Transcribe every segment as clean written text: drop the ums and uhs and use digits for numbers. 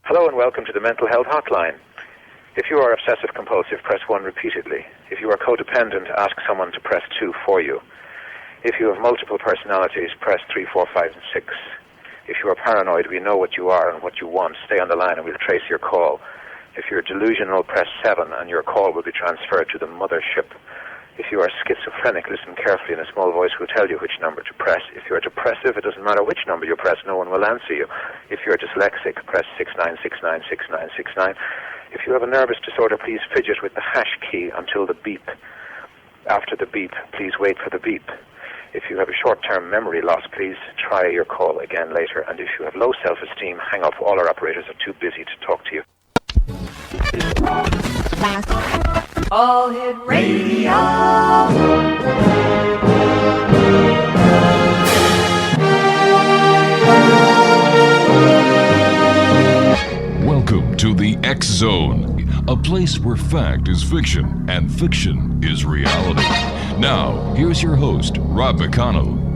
Hello and welcome to the Mental Health Hotline. If you are obsessive-compulsive, press 1 repeatedly. If you are codependent, ask someone to press 2 for you. If you have multiple personalities, press 3, 4, 5, and 6. If you are paranoid, we know what you are and what you want. Stay on the line and we'll trace your call. If you're delusional, press 7 and your call will be transferred to the mothership. If you are schizophrenic, listen carefully and a small voice will tell you which number to press. If you are depressive, it doesn't matter which number you press, no one will answer you. If you are dyslexic, press 69696969. If you have a nervous disorder, please fidget with the hash key until the beep. After the beep, please wait for the beep. If you have a short-term memory loss, please try your call again later. And if you have low self-esteem, hang up. All our operators are too busy to talk to you. All Hit Radio. Welcome to the X Zone, a place where fact is fiction and fiction is reality. Now, here's your host, Rob McConnell.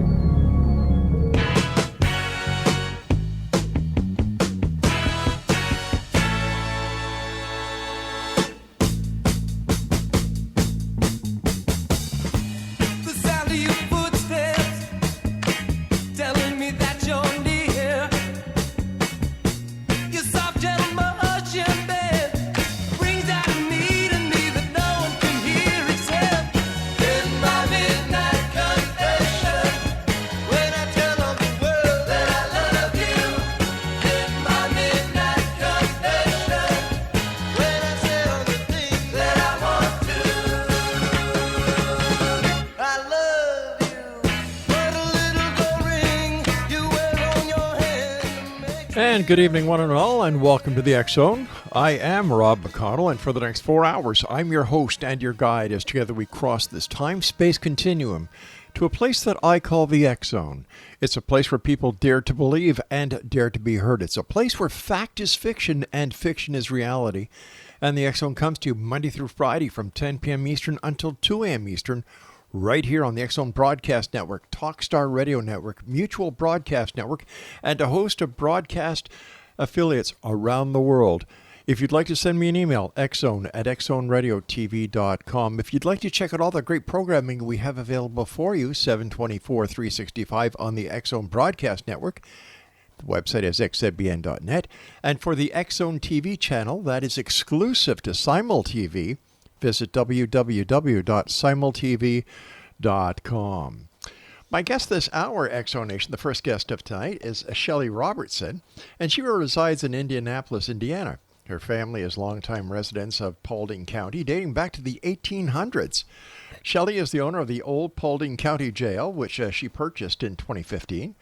And good evening, one and all, and welcome to the X Zone. I am Rob McConnell, and for the next 4 hours, I'm your host and your guide as together we cross this time-space continuum to a place that I call the X Zone. It's a place where people dare to believe and dare to be heard. It's a place where fact is fiction and fiction is reality. And the X Zone comes to you Monday through Friday from 10 p.m. Eastern until 2 a.m. Eastern, right here on the X Zone Broadcast Network, Talkstar Radio Network, Mutual Broadcast Network, and a host of broadcast affiliates around the world. If you'd like to send me an email, xzone@xzoneradiotv.com. If you'd like to check out all the great programming we have available for you, 724-365 on the X Zone Broadcast Network. The website is xzbn.net. And for the X Zone TV channel, that is exclusive to Simul TV, visit www.simultv.com. My guest this hour, Exonation, the first guest of tonight, is Shelly Robertson, and she resides in Indianapolis, Indiana. Her family is longtime residents of Paulding County, dating back to the 1800s. Shelly is the owner of the Old Paulding County Jail, which she purchased in 2015.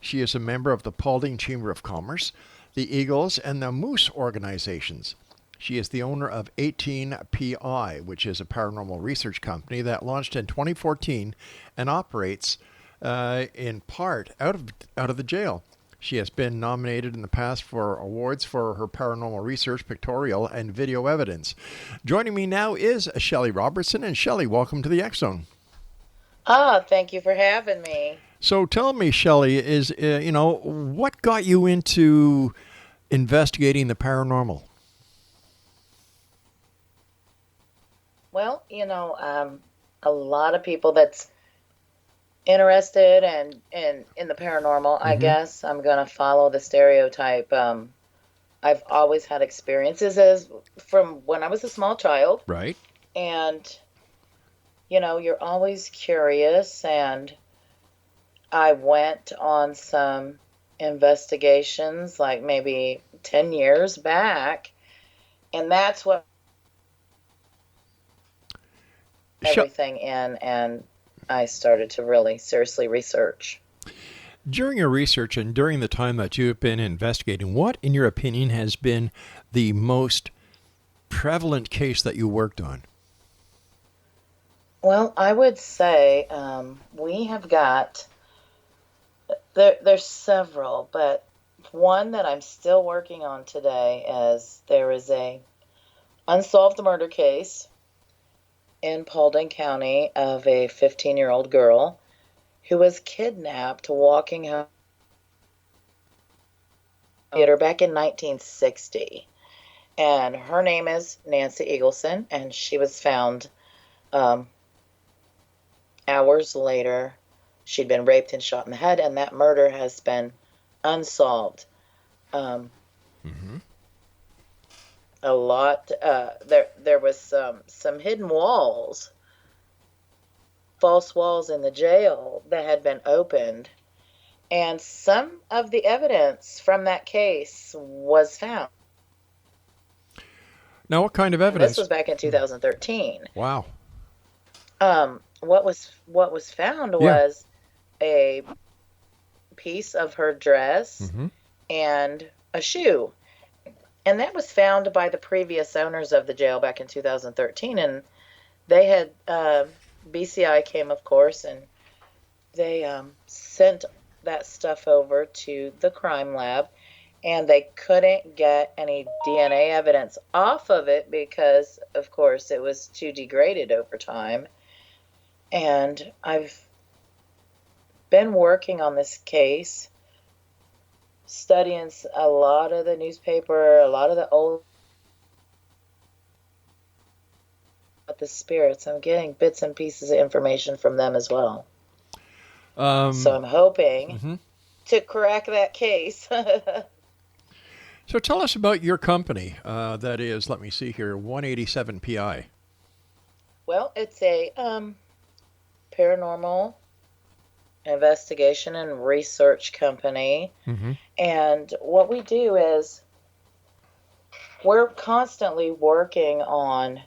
She is a member of the Paulding Chamber of Commerce, the Eagles, and the Moose organizations. She is the owner of 18PI, which is a paranormal research company that launched in 2014 and operates in part out of the jail. She has been nominated in the past for awards for her paranormal research, pictorial, and video evidence. Joining me now is Shelly Robertson. And Shelly, welcome to the X Zone. Thank you for having me. So tell me, Shelly, what got you into investigating the paranormal? Well, a lot of people that's interested and in the paranormal, I guess I'm going to follow the stereotype. I've always had experiences from when I was a small child. Right. And, you're always curious. And I went on some investigations like maybe 10 years back. And that's what everything in, and I started to really seriously research. During your research and during the time that you've been investigating, what, in your opinion, has been the most prevalent case that you worked on? Well, I would say we have got, there's several, but one that I'm still working on today is there is a unsolved murder case in Paulding County of a 15-year-old girl who was kidnapped walking home theater back in 1960. And her name is Nancy Eagleson, and she was found hours later. She'd been raped and shot in the head, and that murder has been unsolved. A lot. There was some hidden walls, false walls in the jail that had been opened, and some of the evidence from that case was found. Now, what kind of evidence? This was back in 2013. Wow. What was found was a piece of her dress and a shoe. And that was found by the previous owners of the jail back in 2013. And they had, BCI came, of course, and they sent that stuff over to the crime lab. And they couldn't get any DNA evidence off of it because, of course, it was too degraded over time. And I've been working on this case, studying a lot of the newspaper, a lot of the old the spirits. I'm getting bits and pieces of information from them as well. So I'm hoping to crack that case. So tell us about your company. That is, let me see here, 187 PI. Well, it's a paranormal investigation and research company. And what we do is we're constantly working on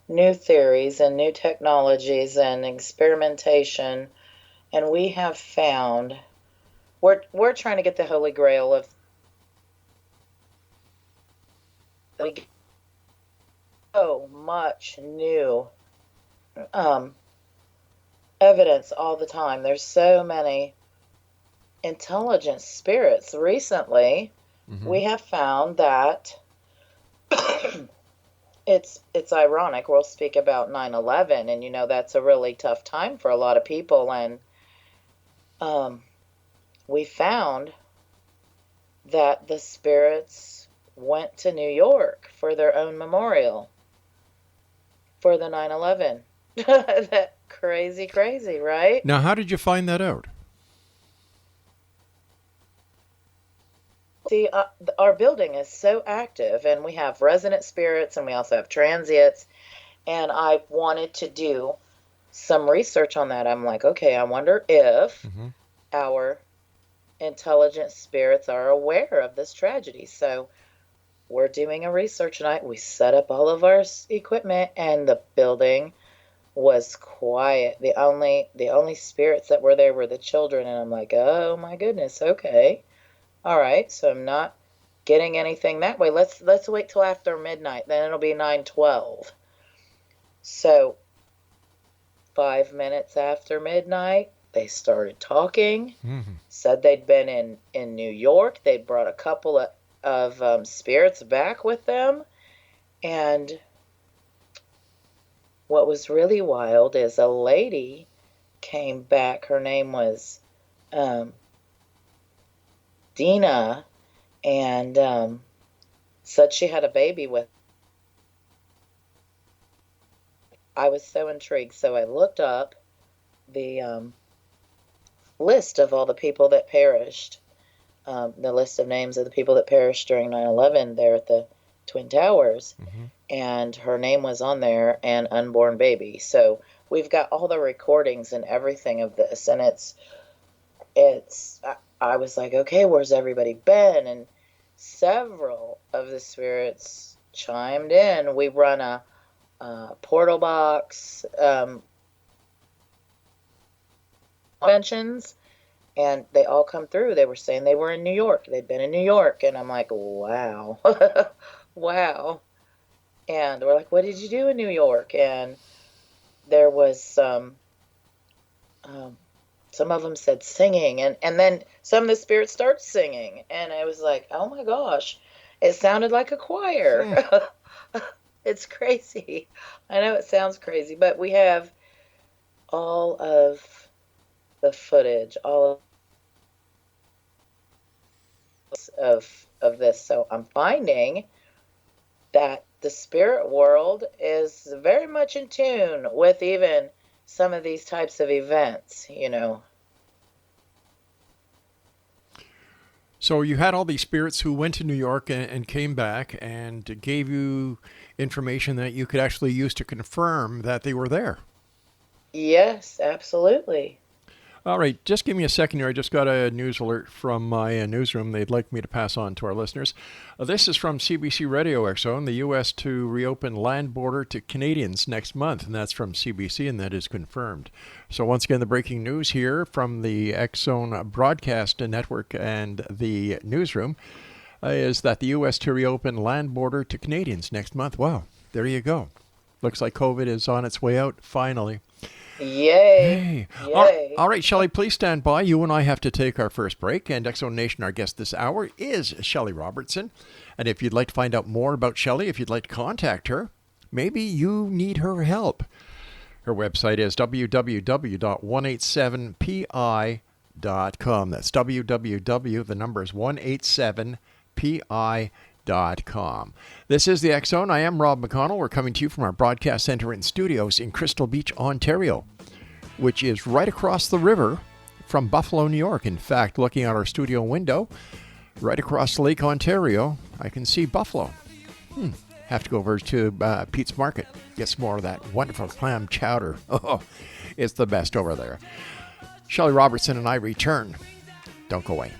new theories and new technologies and experimentation. And we have found, we're trying to get the Holy Grail of so much new evidence all the time. There's so many intelligent spirits. Recently, we have found that it's ironic. We'll speak about 9/11, and you know that's a really tough time for a lot of people. And we found that the spirits went to New York for their own memorial for the 9/11. That crazy, right? Now, how did you find that out? See, our building is so active, and we have resident spirits, and we also have transients, and I wanted to do some research on that. I'm like, okay, I wonder if our intelligent spirits are aware of this tragedy. So we're doing a research night. We set up all of our equipment, and the building was quiet. The only spirits that were there were the children, and I'm like, oh my goodness, okay. All right, so I'm not getting anything that way. Let's wait till after midnight. Then it'll be 9:12. So 5 minutes after midnight, they started talking. Said they'd been in New York. They'd brought a couple of spirits back with them. And what was really wild is a lady came back. Her name was Dina, and said she had a baby with. I was so intrigued, so I looked up the list of all the people that perished, the list of names of the people that perished during 9/11 there at the Twin Towers, and her name was on there, and unborn baby. So we've got all the recordings and everything of this, and I was like, okay, where's everybody been? And several of the spirits chimed in. We run a portal box conventions, and they all come through. They were saying they were in New York. They'd been in New York, and I'm like, wow, wow. And we're like, what did you do in New York? And there was some of them said singing, and then some of the spirits start singing, and I was like, oh my gosh, it sounded like a choir. It's crazy. I know it sounds crazy, but we have all of the footage, all of of this. So I'm finding that the spirit world is very much in tune with even some of these types of events, So you had all these spirits who went to New York and came back and gave you information that you could actually use to confirm that they were there. Yes, absolutely. All right, just give me a second here. I just got a news alert from my newsroom they'd like me to pass on to our listeners. This is from CBC Radio X Zone, the U.S. to reopen land border to Canadians next month, and that's from CBC, and that is confirmed. So once again, the breaking news here from the X Zone Broadcast Network and the newsroom is that the U.S. to reopen land border to Canadians next month. Wow, there you go. Looks like COVID is on its way out, finally. Yay. Yay. All right, Shelly, please stand by. You and I have to take our first break. And X Zone Nation, our guest this hour is Shelly Robertson. And if you'd like to find out more about Shelly, if you'd like to contact her, maybe you need her help. Her website is www.187pi.com. That's www, the number is 187pi.com. This is the X Zone. I am Rob McConnell. We're coming to you from our broadcast center and studios in Crystal Beach, Ontario, which is right across the river from Buffalo, New York. In fact, looking out our studio window, right across Lake Ontario, I can see Buffalo. Have to go over to Pete's Market, get some more of that wonderful clam chowder. Oh, it's the best over there. Shelly Robertson and I return. Don't go away.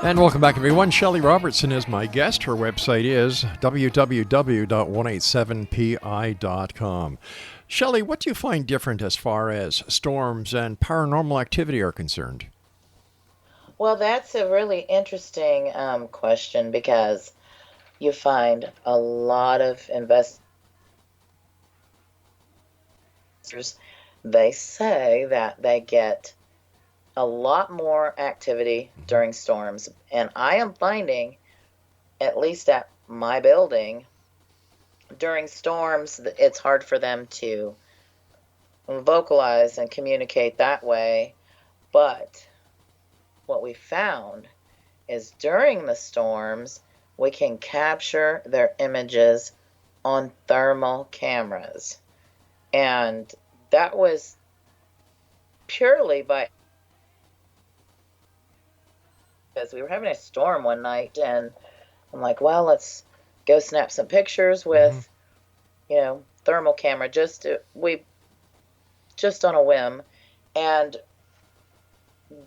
And welcome back, everyone. Shelly Robertson is my guest. Her website is www.187pi.com. Shelly, what do you find different as far as storms and paranormal activity are concerned? Well, that's a really interesting question, because you find a lot of investors, they say that they get a lot more activity during storms. And I am finding, at least at my building, during storms, it's hard for them to vocalize and communicate that way. But what we found is during the storms, we can capture their images on thermal cameras. And that was purely by, because we were having a storm one night, and I'm like, well, let's go snap some pictures with, thermal camera, just on a whim. And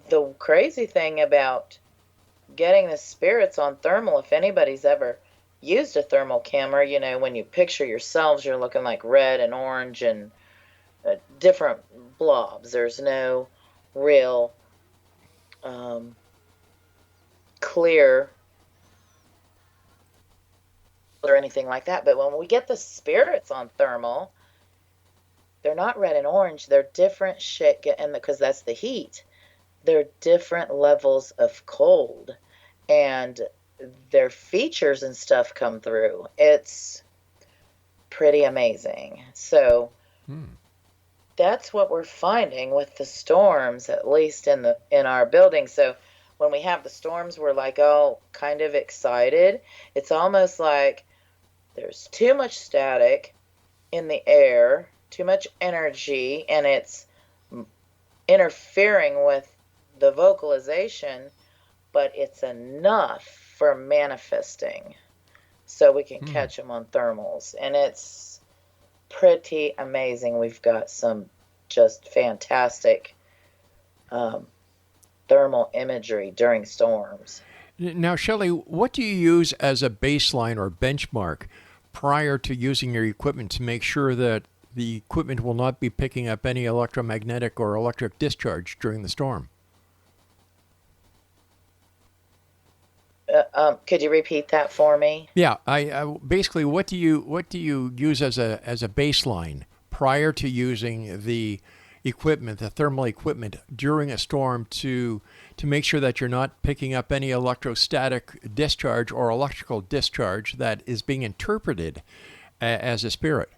the crazy thing about getting the spirits on thermal, if anybody's ever used a thermal camera, when you picture yourselves, you're looking like red and orange and different blobs. There's no real clear or anything like that. But when we get the spirits on thermal, they're not red and orange. They're different shit, and because that's the heat, they're different levels of cold, and their features and stuff come through. It's pretty amazing. So that's what we're finding with the storms, at least in our building. So when we have the storms, we're like, oh, kind of excited. It's almost like there's too much static in the air, too much energy, and it's interfering with the vocalization, but it's enough for manifesting so we can catch them on thermals. And it's pretty amazing. We've got some just fantastic thermal imagery during storms. Now, Shelly, what do you use as a baseline or benchmark prior to using your equipment to make sure that the equipment will not be picking up any electromagnetic or electric discharge during the storm? Could you repeat that for me? Yeah, I basically, what do you use as a baseline prior to using the equipment, the thermal equipment during a storm to make sure that you're not picking up any electrostatic discharge or electrical discharge that is being interpreted as a spirit?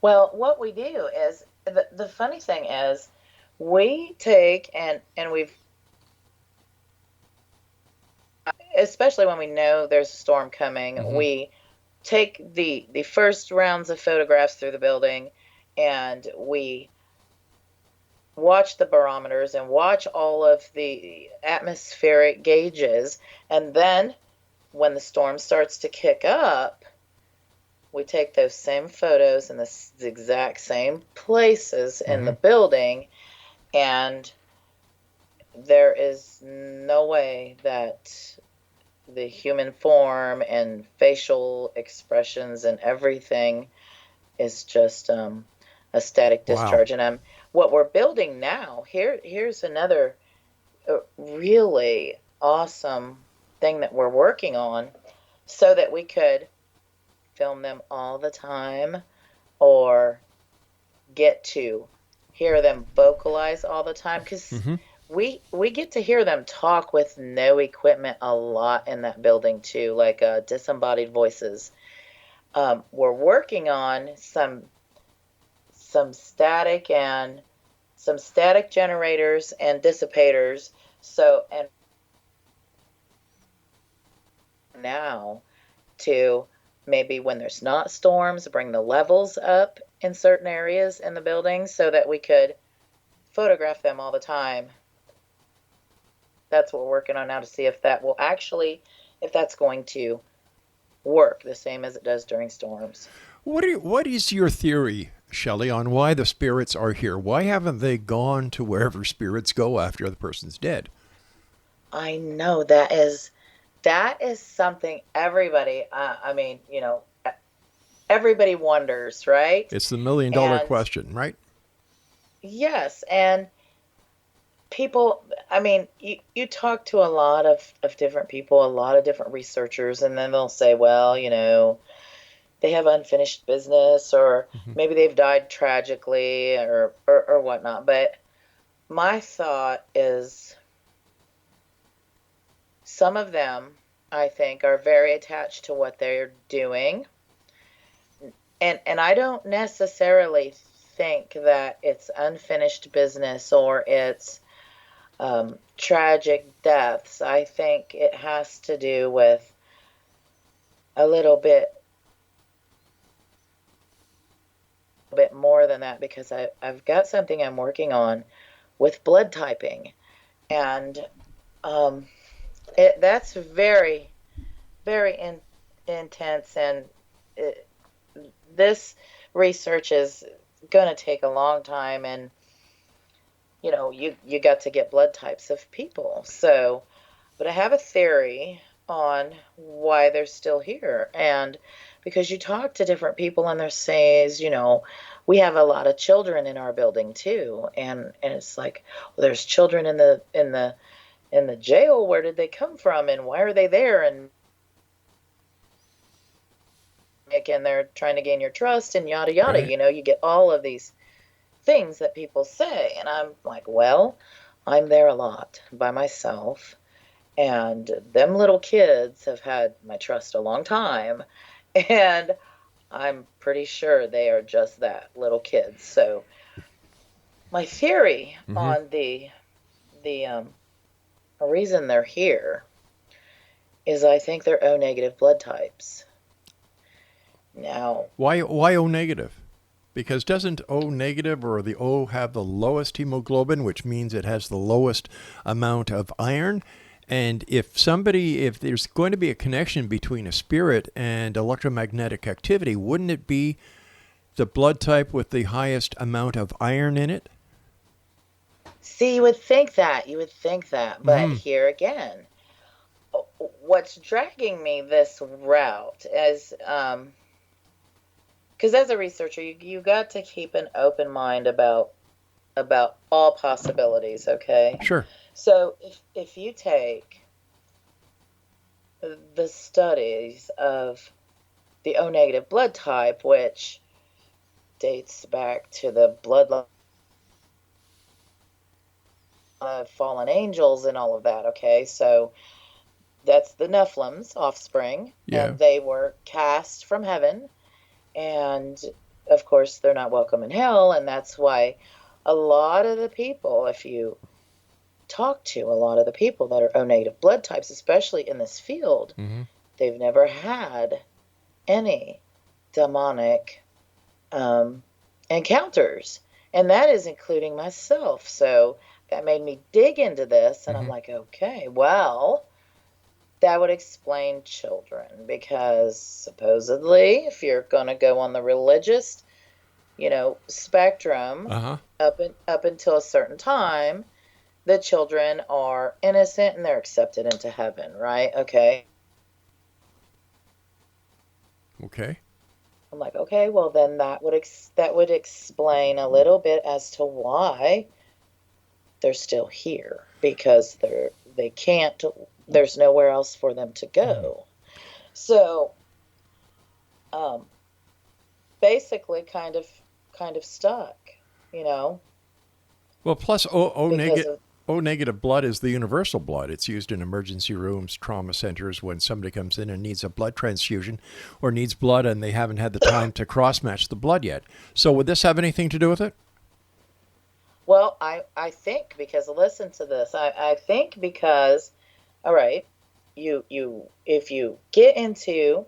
Well, what we do is, the funny thing is, we take and we've, especially when we know there's a storm coming, we take the first rounds of photographs through the building, and we watch the barometers and watch all of the atmospheric gauges. And then when the storm starts to kick up, we take those same photos in the exact same places in the building, and there is no way that the human form and facial expressions and everything is just a static discharge. And what we're building now, here's another really awesome thing that we're working on, so that we could film them all the time, or get to hear them vocalize all the time, because we get to hear them talk with no equipment a lot in that building too, like disembodied voices. We're working on some static generators and dissipators. So, and now to maybe when there's not storms, bring the levels up in certain areas in the building so that we could photograph them all the time. That's what we're working on now, to see if that will actually, if that's going to work the same as it does during storms. What is your theory, Shelly, on why the spirits are here? Why haven't they gone to wherever spirits go after the person's dead? I know that is something everybody, everybody wonders, right? It's the $1 million question, right? Yes, and people, you talk to a lot of different people, a lot of different researchers, and then they'll say, well, they have unfinished business, or maybe they've died tragically, or whatnot. But my thought is, some of them, I think, are very attached to what they're doing. And I don't necessarily think that it's unfinished business or it's tragic deaths. I think it has to do with a little bit more than that, because I've got something I'm working on with blood typing, and that's very, very intense, and this research is going to take a long time, and you got to get blood types of people. So, but I have a theory on why they're still here, and because you talk to different people and they're saying, we have a lot of children in our building too, and it's like, well, there's children in the jail. Where did they come from, and why are they there? And they're trying to gain your trust, and yada yada. Right. You get all of these things that people say, and I'm like, well, I'm there a lot by myself, and them little kids have had my trust a long time, and I'm pretty sure they are just that, little kids. So my theory on the reason they're here is, I think they're O negative blood types. Now, Why O negative? Because doesn't O negative or the O have the lowest hemoglobin, which means it has the lowest amount of iron? And if there's going to be a connection between a spirit and electromagnetic activity, wouldn't it be the blood type with the highest amount of iron in it? see, you would think that. But here again, what's dragging me this route is, because as a researcher, you got to keep an open mind about all possibilities, okay? Sure. So if you take the studies of the O negative blood type, which dates back to the bloodline of fallen angels and all of that, okay? So that's the Nephilim's offspring, and they were cast from heaven, and of course they're not welcome in hell, and that's why a lot of the people, if you talk to a lot of the people that are O negative blood types, especially in this field, they've never had any demonic encounters, and that is including myself. So that made me dig into this, and I'm like, okay, well, that would explain children, because supposedly if you're going to go on the religious, spectrum, up until a certain time, the children are innocent and they're accepted into heaven, right? Okay. I'm like, okay, well then that would explain a little bit as to why they're still here, because they can't. There's nowhere else for them to go. So, basically, kind of stuck, Well, plus O negative blood is the universal blood. It's used in emergency rooms, trauma centers, when somebody comes in and needs a blood transfusion or needs blood and they haven't had the time to cross-match the blood yet. So would this have anything to do with it? Well, I think, because listen to this. I think because, all right, if you get into,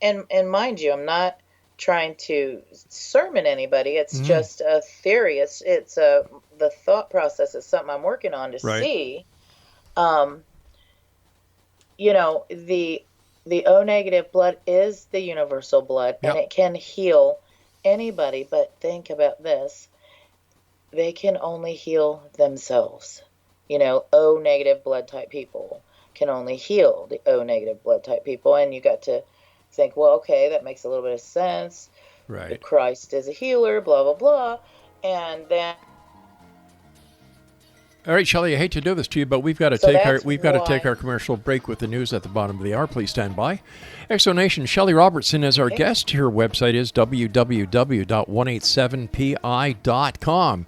and mind you, I'm not trying to sermon anybody. It's just a theory. It's the thought process is something I'm working on to see. The O negative blood is the universal blood, and it can heal anybody. But think about this. They can only heal themselves. O negative blood type people can only heal the O negative blood type people. And you got to think, well, okay, that makes a little bit of sense. Right. Christ is a healer, blah, blah, blah. And then... All right, Shelly, I hate to do this to you, but we've got to take our commercial break with the news at the bottom of the hour. Please stand by. Exonation, Shelly Robertson is our guest. Her website is www.187pi.com.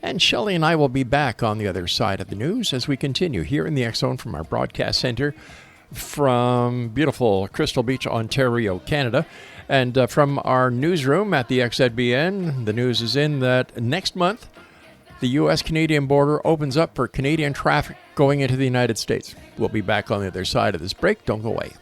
And Shelly and I will be back on the other side of the news as we continue here in the X Zone from our broadcast center from beautiful Crystal Beach, Ontario, Canada. And from our newsroom at the XZBN, the news is in that next month, the U.S.-Canadian border opens up for Canadian traffic going into the United States. We'll be back on the other side of this break. Don't go away.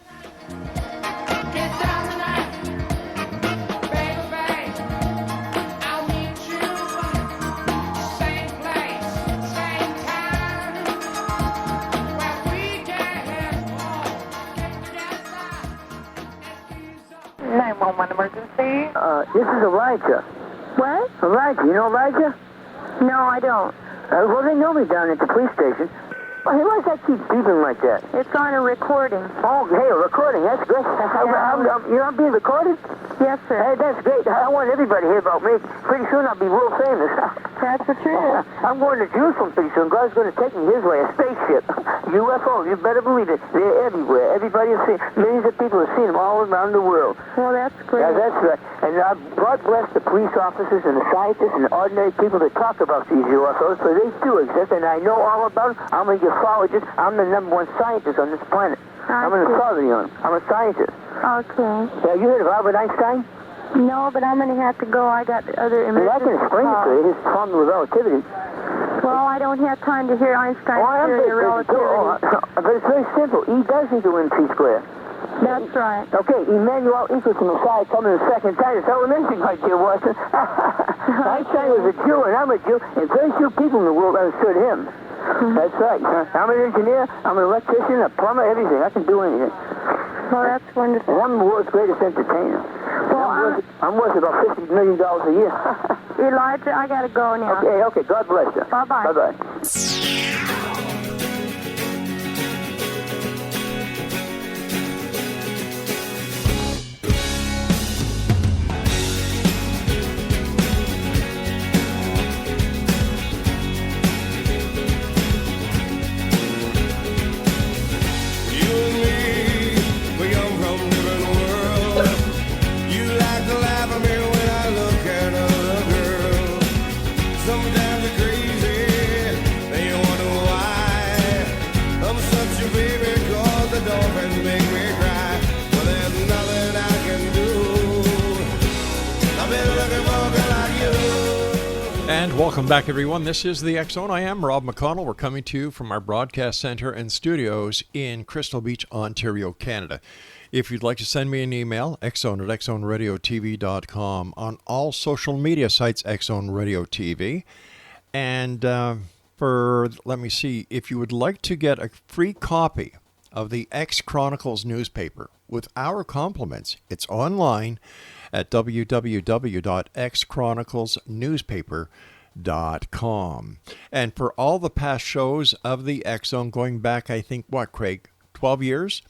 Emergency. This is Elijah. What? Elijah, you know Elijah? No, I don't. Well, they know me down at the police station. Well, hey, why does that keep beeping like that? It's on a recording. Oh, hey, a recording. That's great. You're not being recorded? Yes, sir. Hey, that's great. I want everybody to hear about me. Pretty soon I'll be world famous. That's the truth. I'm going to Jerusalem pretty soon. God's going to take me his way, a spaceship. UFO, you better believe it. They're everywhere. Everybody has seen. Millions of people have seen them all around the world. Well, that's great. Yeah, that's right. And God bless the police officers and the scientists and the ordinary people that talk about these UFOs, for they do exist, and I know all about them. I'm a ufologist. I'm the #1 scientist on this planet. I'm an authority on them. I'm a scientist. Okay. Have you heard of Albert Einstein? No, but I'm going to have to go. I got other emergencies. Well, I can explain it to you, his formula of relativity. Well, I don't have time to hear Einstein's theory of relativity. But it's very simple. E does equal mc squared. That's right. Okay, Emmanuel equals to Messiah coming the second time. It's elementary, my dear Watson. Einstein was a Jew, and I'm a Jew, and very few people in the world understood him. That's right. I'm an engineer, I'm an electrician, a plumber, everything. I can do anything. Well, that's wonderful. And I'm the world's greatest entertainer. Well, I'm worth about $50 million a year. Elijah, I got to go now. Okay. God bless you. Bye-bye. Bye-bye. And welcome back, everyone. This is the X Zone. I am Rob McConnell. We're coming to you from our broadcast center and studios in Crystal Beach, Ontario, Canada. If you'd like to send me an email, xzone@xzoneradiotv.com. On all social media sites, X Zone Radio TV. And let me see, if you would like to get a free copy of the X Chronicles newspaper with our compliments, it's online at www.xchroniclesnewspaper.com. And for all the past shows of the X Zone, going back, I think, Craig, 12 years?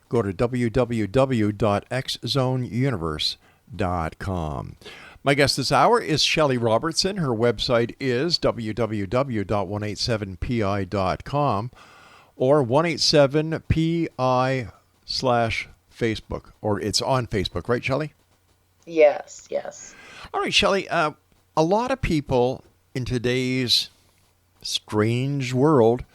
Go to www.xzoneuniverse.com. My guest this hour is Shelly Robertson. Her website is www.187pi.com or 187pi/Facebook, or it's on Facebook, right, Shelly? Yes. All right, Shelly, a lot of people in today's strange world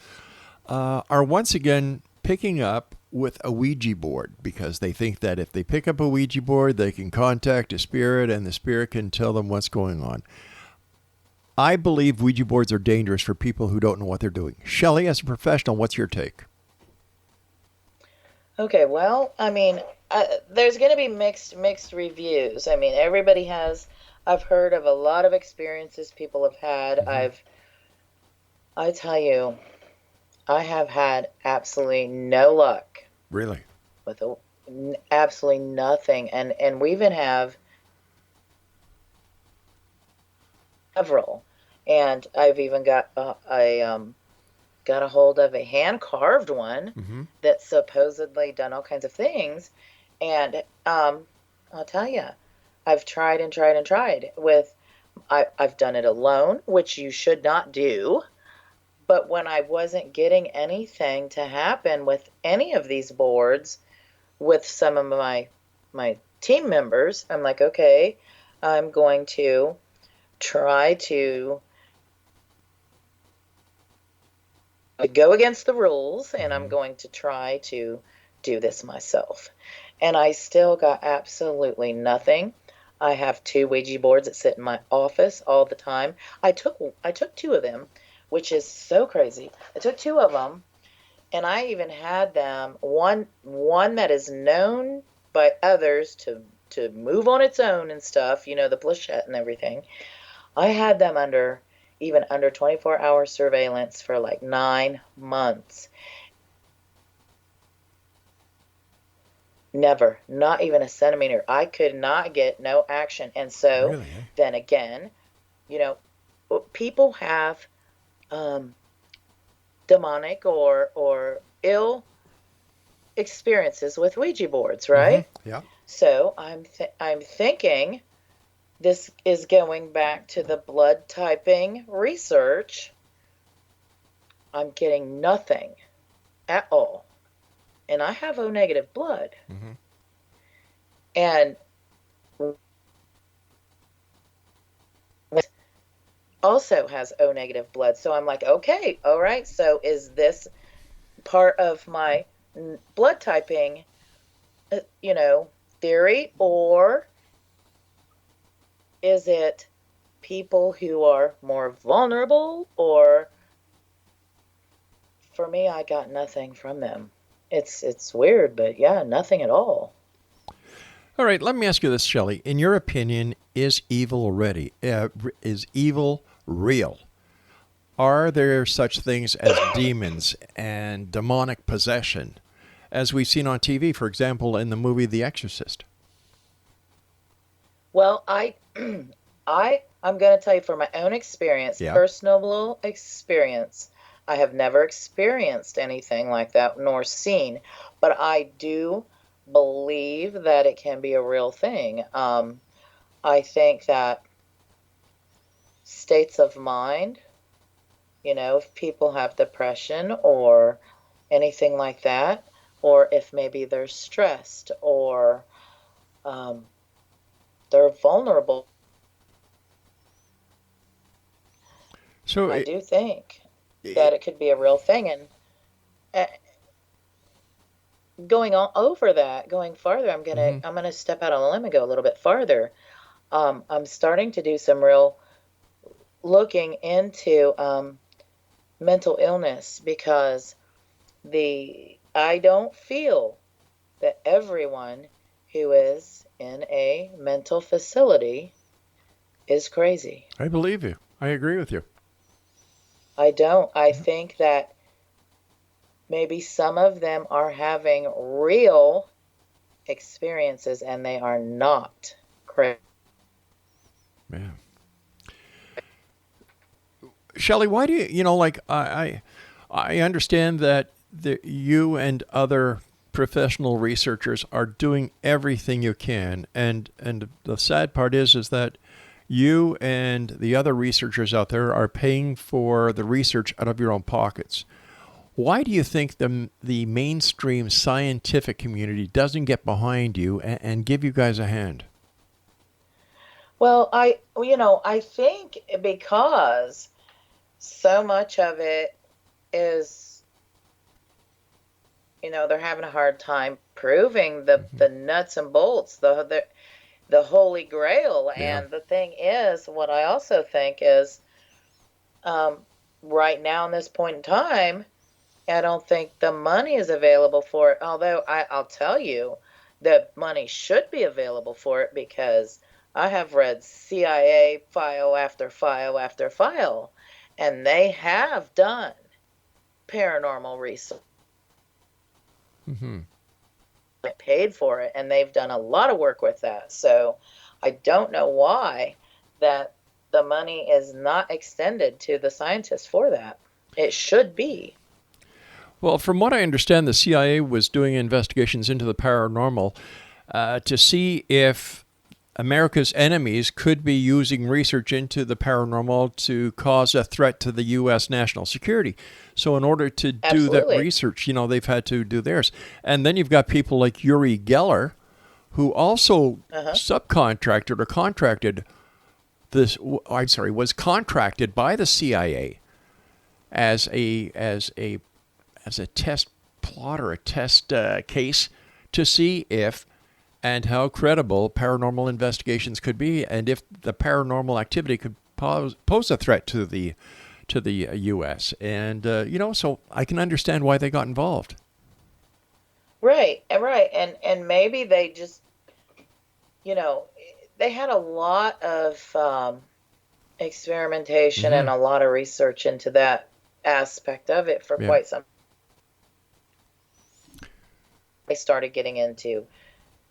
are once again picking up with a Ouija board because they think that if they pick up a Ouija board, they can contact a spirit and the spirit can tell them what's going on. I believe Ouija boards are dangerous for people who don't know what they're doing. Shelly, as a professional, what's your take? Okay, well, I mean, there's going to be mixed reviews. I mean, everybody has. I've heard of a lot of experiences people have had. Mm-hmm. I tell you, I have had absolutely no luck. Really? With absolutely nothing, and we even have several, and I've even got got a hold of a hand-carved one that's supposedly done all kinds of things. And I'll tell you, I've tried and tried and tried. I've done it alone, which you should not do. But when I wasn't getting anything to happen with any of these boards, with some of my team members, I'm like, okay, I'm going to try to go against the rules, and I'm going to try to do this myself. And I still got absolutely nothing. I have 2 Ouija boards that sit in my office all the time. I took 2 of them, which is so crazy. I took 2 of them, and I even had them one that is known by others to move on its own and stuff, you know, the planchette and everything. I had them under 24-hour surveillance for like 9 months. Never, not even a centimeter. I could not get no action. And so Really? Then again, you know, people have demonic or ill experiences with Ouija boards, right? Yeah. So I'm thinking this is going back to the blood typing research. I'm getting nothing at all. And I have O negative blood. And also has O negative blood. So I'm like, okay, all right. So is this part of my blood typing, theory, or is it people who are more vulnerable? Or for me, I got nothing from them. it's weird, but yeah, nothing at all. All right, let me ask you this, Shelley. In your opinion, is evil is evil real? Are there such things as demons and demonic possession, as we've seen on TV, for example, in the movie The Exorcist? Well, I'm going to tell you from my own experience, Yeah. personal experience. I have never experienced anything like that nor seen, but I do believe that it can be a real thing. I think that states of mind, if people have depression or anything like that, or if maybe they're stressed or they're vulnerable. So I do think that it could be a real thing. And going farther, I'm gonna step out on a limb and go a little bit farther. I'm starting to do some real looking into mental illness, because I don't feel that everyone who is in a mental facility is crazy. I believe you. I agree with you. I don't. I think that maybe some of them are having real experiences and they are not crazy. Yeah. Shelley, why do I understand that you and other professional researchers are doing everything you can, and the sad part is that you and the other researchers out there are paying for the research out of your own pockets. Why do you think the mainstream scientific community doesn't get behind you and give you guys a hand? Well, I think because so much of it is, they're having a hard time proving the nuts and bolts, the holy grail. Yeah. And the thing is, what I also think is, right now in this point in time, I don't think the money is available for it. Although I'll tell you, the money should be available for it, because I have read CIA file after file after file, and they have done paranormal research. Paid for it, and they've done a lot of work with that. So I don't know why that the money is not extended to the scientists for that. It should be. Well, from what I understand, the CIA was doing investigations into the paranormal to see if America's enemies could be using research into the paranormal to cause a threat to the U.S. national security. So in order to do that research, they've had to do theirs. And then you've got people like Uri Geller, who also subcontracted or contracted was contracted by the CIA as a test plot or a test case to see if and how credible paranormal investigations could be, and if the paranormal activity could pose a threat to the U.S. And so I can understand why they got involved. Right, and maybe they just, they had a lot of experimentation and a lot of research into that aspect of it for quite some. They started getting into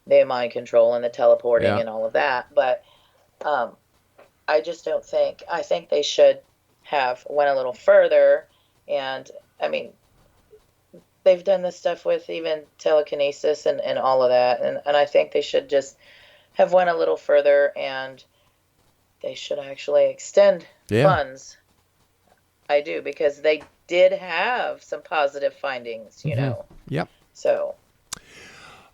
the mind control and the teleporting and all of that, but I just don't think. I think they should have went a little further, and I mean, they've done this stuff with even telekinesis and all of that, and I think they should just have went a little further, and they should actually extend funds. I do, because they did have some positive findings, Yep. So.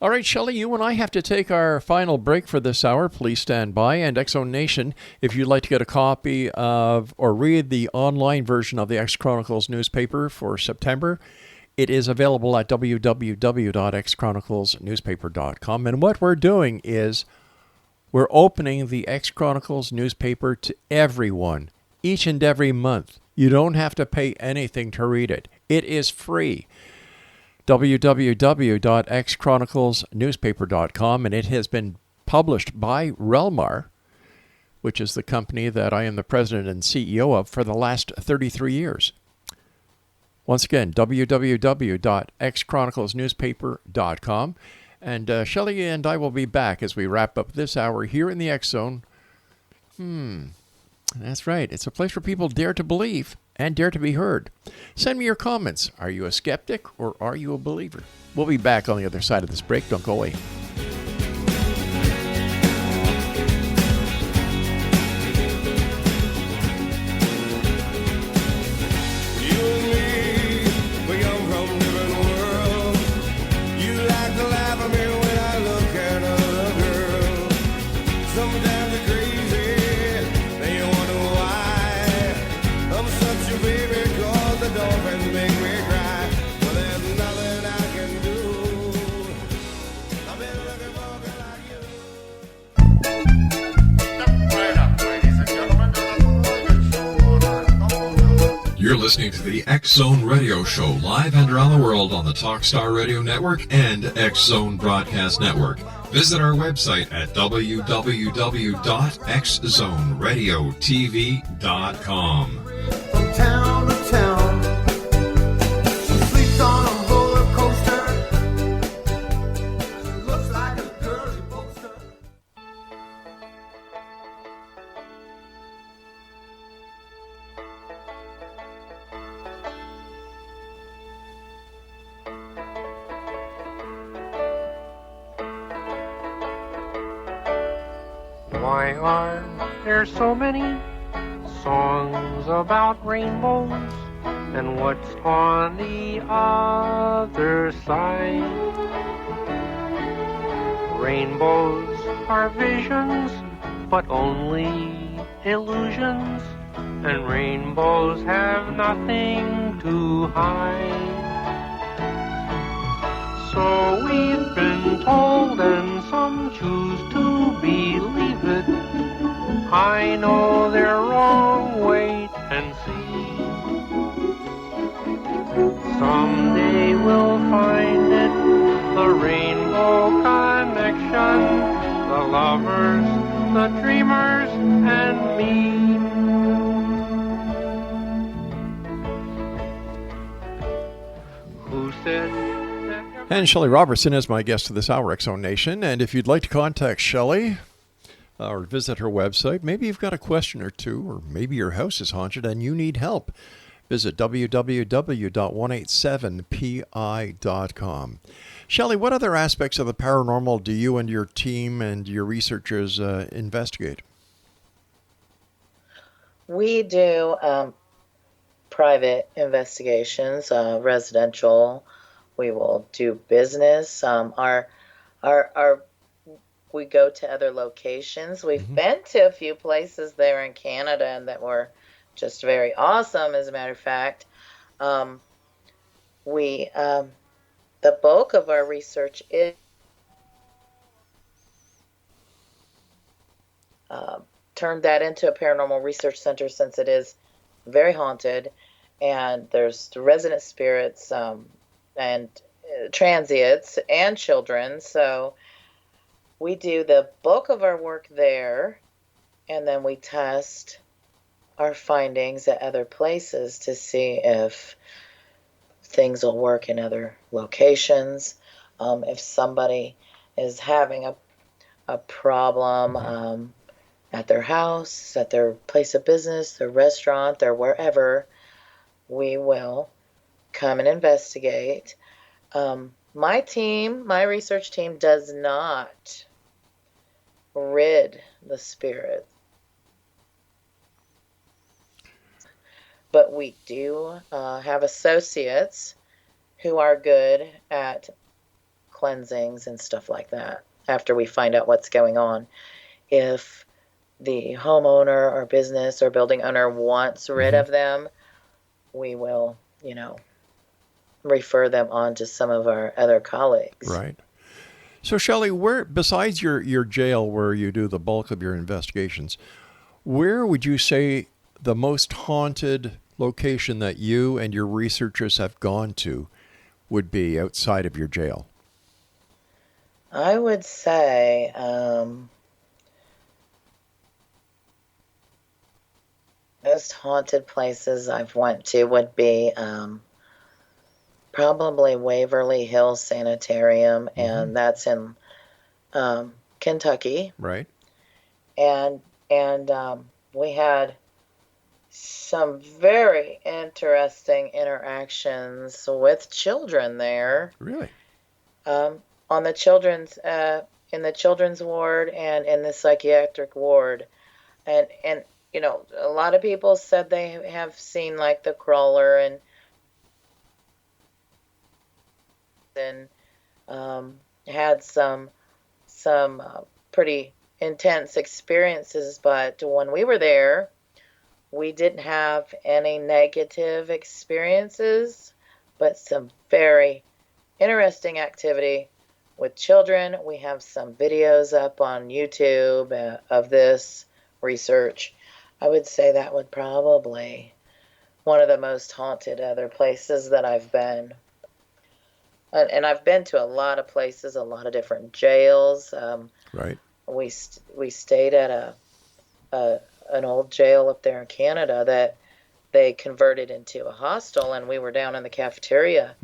All right, Shelley, you and I have to take our final break for this hour. Please stand by. And X Zone Nation, if you'd like to get a copy of or read the online version of the X Chronicles newspaper for September, it is available at www.xchroniclesnewspaper.com. And what we're doing is we're opening the X Chronicles newspaper to everyone each and every month. You don't have to pay anything to read it. It is free. www.xchroniclesnewspaper.com, and it has been published by Relmar, which is the company that I am the president and CEO of for the last 33 years. Once again, www.xchroniclesnewspaper.com. And Shelly and I will be back as we wrap up this hour here in the X Zone. That's right. It's a place where people dare to believe and dare to be heard. Send me your comments. Are you a skeptic or are you a believer? We'll be back on the other side of this break. Don't go away. You're listening to the X Zone Radio Show live and around the world on the Talkstar Radio Network and X Zone Broadcast Network. Visit our website at www.xzoneradiotv.com. From town to town, she sleeps on a roller coaster. She looks like a girly poster. Why are there so many songs about rainbows? And what's on the other side? Rainbows are visions, but only illusions. And rainbows have nothing to hide. So we've been told, and some choose to believe it. I know they're wrong, wait and see. Someday we'll find it, the rainbow connection, the lovers, the dreamers, and me. Who said... And Shelly Robertson is my guest of this hour, X Zone Nation. And if you'd like to contact Shelly or visit her website, maybe you've got a question or two, or maybe your house is haunted and you need help, visit www.187pi.com. Shelly, what other aspects of the paranormal do you and your team and your researchers investigate? We do private investigations, residential. We will do business. We go to other locations. We've been to a few places there in Canada and that were just very awesome. As a matter of fact, the bulk of our research is turned that into a paranormal research center, since it is very haunted, and there's the resident spirits and transients and children. So we do the bulk of our work there, and then we test our findings at other places to see if things will work in other locations. If somebody is having a problem at their house, at their place of business, their restaurant, their wherever, we will come and investigate. My research team does not rid the spirit, but we do have associates who are good at cleansings and stuff like that after we find out what's going on. If the homeowner or business or building owner wants rid of them, we will, refer them on to some of our other colleagues. Right. So, Shelly, where, besides your jail where you do the bulk of your investigations, where would you say the most haunted location that you and your researchers have gone to would be outside of your jail? I would say most haunted places I've went to would be probably Waverly Hills Sanitarium, and that's in Kentucky. Right. And we had some very interesting interactions with children there. Really? On the children's in the children's ward and in the psychiatric ward, and you know, a lot of people said they have seen like the crawler and had some pretty intense experiences. But when we were there, we didn't have any negative experiences, but some very interesting activity with children. We have some videos up on YouTube of this research. I would say that would probably one of the most haunted other places that I've been. And I've been to a lot of places, a lot of different jails. Right. We stayed at an old jail up there in Canada that they converted into a hostel, and we were down in the cafeteria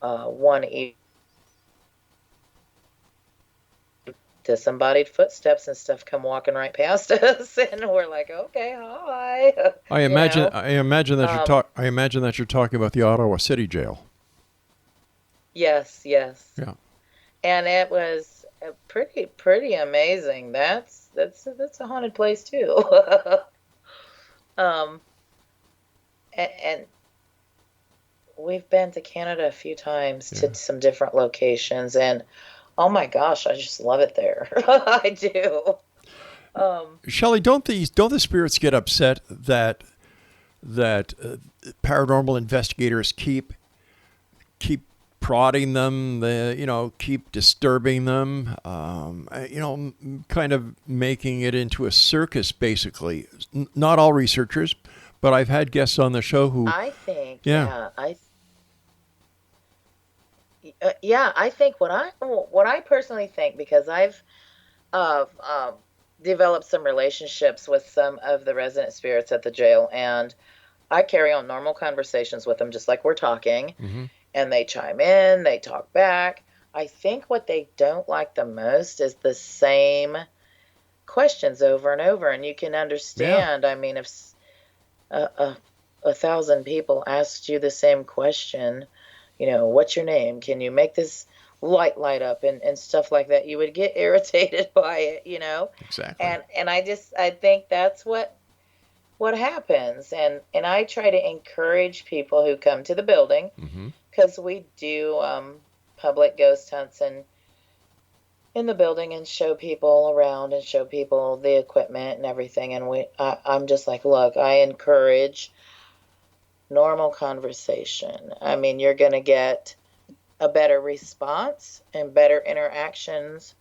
one evening to somebody's footsteps and stuff come walking right past us, and we're like, okay, hi. I imagine that you're talking about the Ottawa City Jail. Yes. Yeah. And it was pretty amazing. That's a haunted place too. And we've been to Canada a few times to some different locations, and oh my gosh, I just love it there. I do. Shelly, don't the spirits get upset that paranormal investigators keep prodding them, keep disturbing them, kind of making it into a circus, basically? Not all researchers, but I've had guests on the show who... I think, I think what I personally think, because I've developed some relationships with some of the resident spirits at the jail, and I carry on normal conversations with them just like we're talking, and they chime in, they talk back. I think what they don't like the most is the same questions over and over, and you can understand. Yeah. I mean, if 1,000 people asked you the same question, what's your name? Can you make this light up and stuff like that? You would get irritated by it, Exactly. And I think that's what happens. And I try to encourage people who come to the building, because we do public ghost hunts in the building and show people around and show people the equipment and everything. And I'm just like, look, I encourage normal conversation. I mean, you're going to get a better response and better interactions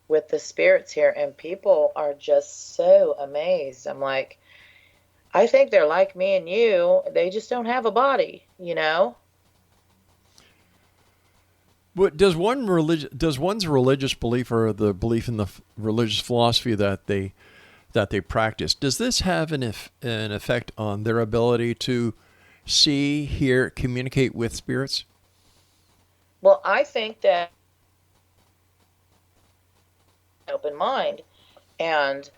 with the spirits here, and people are just so amazed. I'm like, I think they're like me and you. They just don't have a body, But does one's religious belief, or the belief in the religious philosophy that they practice, does this have an effect on their ability to see, hear, communicate with spirits? Well, I think that open mind, and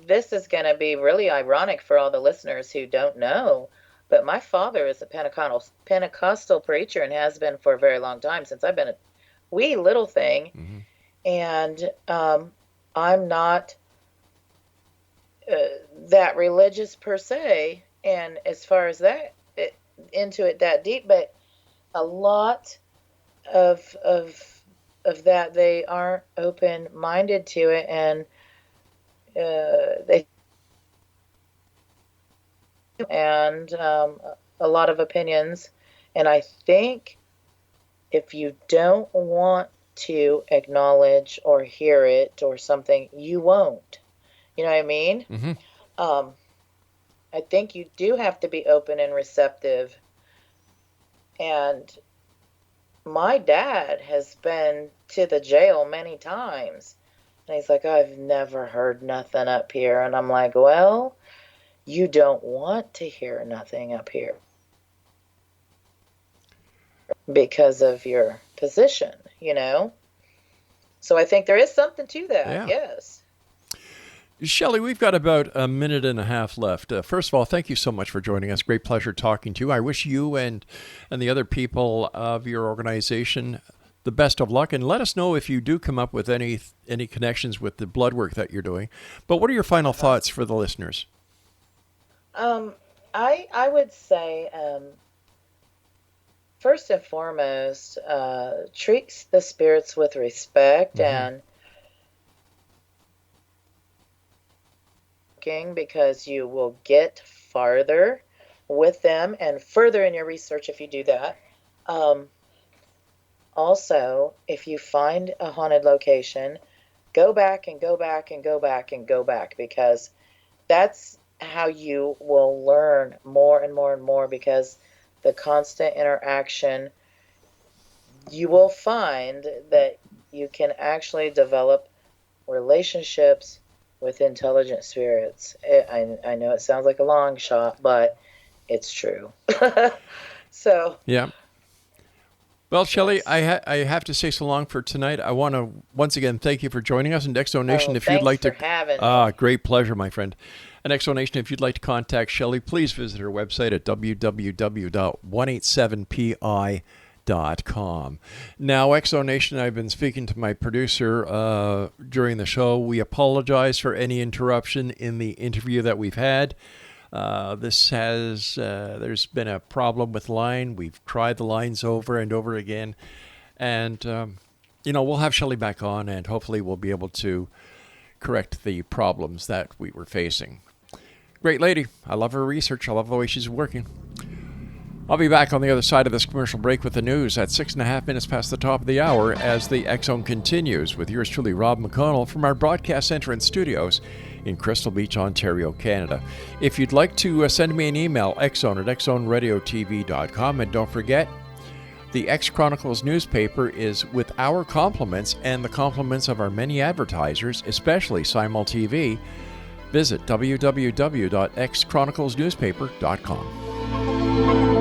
this is going to be really ironic for all the listeners who don't know, but my father is a Pentecostal preacher and has been for a very long time, since I've been a wee little thing. And I'm not that religious per se, and as far as that, into it that deep, but a lot of that, they aren't open-minded to it, and a lot of opinions. And I think if you don't want to acknowledge or hear it or something, you won't. You know what I mean? I think you do have to be open and receptive. And my dad has been to the jail many times. And he's like, I've never heard nothing up here. And I'm like, well, you don't want to hear nothing up here because of your position, you know? So I think there is something to that, Yeah. yes. Shelly, we've got about a minute and a half left. First of all, thank you so much for joining us. Great pleasure talking to you. I wish you and the other people of your organization the best of luck, and let us know if you do come up with any connections with the blood work that you're doing. But what are your final thoughts for the listeners? I would say, first and foremost, treat the spirits with respect and because you will get farther with them and further in your research if you do that. Also, if you find a haunted location, go back and go back and go back and go back, because that's how you will learn more and more and more, because the constant interaction, you will find that you can actually develop relationships with intelligent spirits. I know it sounds like a long shot, but it's true. So yeah. Well, Shelly, I have to say so long for tonight. I want to once again thank you for joining us. And Exonation, if you'd like to, having me. Great pleasure, my friend. And Exonation, if you'd like to contact Shelly, please visit her website at www.187pi.com. Now, Exonation, I've been speaking to my producer during the show. We apologize for any interruption in the interview that we've had. There's been a problem with line. We've tried the lines over and over again. And, we'll have Shelly back on, and hopefully we'll be able to correct the problems that we were facing. Great lady. I love her research. I love the way she's working. I'll be back on the other side of this commercial break with the news at 6.5 minutes past the top of the hour as the X-Zone continues with yours truly, Rob McConnell, from our broadcast center and studios in Crystal Beach, Ontario, Canada. If you'd like to send me an email, xzone at xzoneradiotv.com, and don't forget, the X Chronicles newspaper is with our compliments and the compliments of our many advertisers, especially Simul TV. Visit www.xchroniclesnewspaper.com.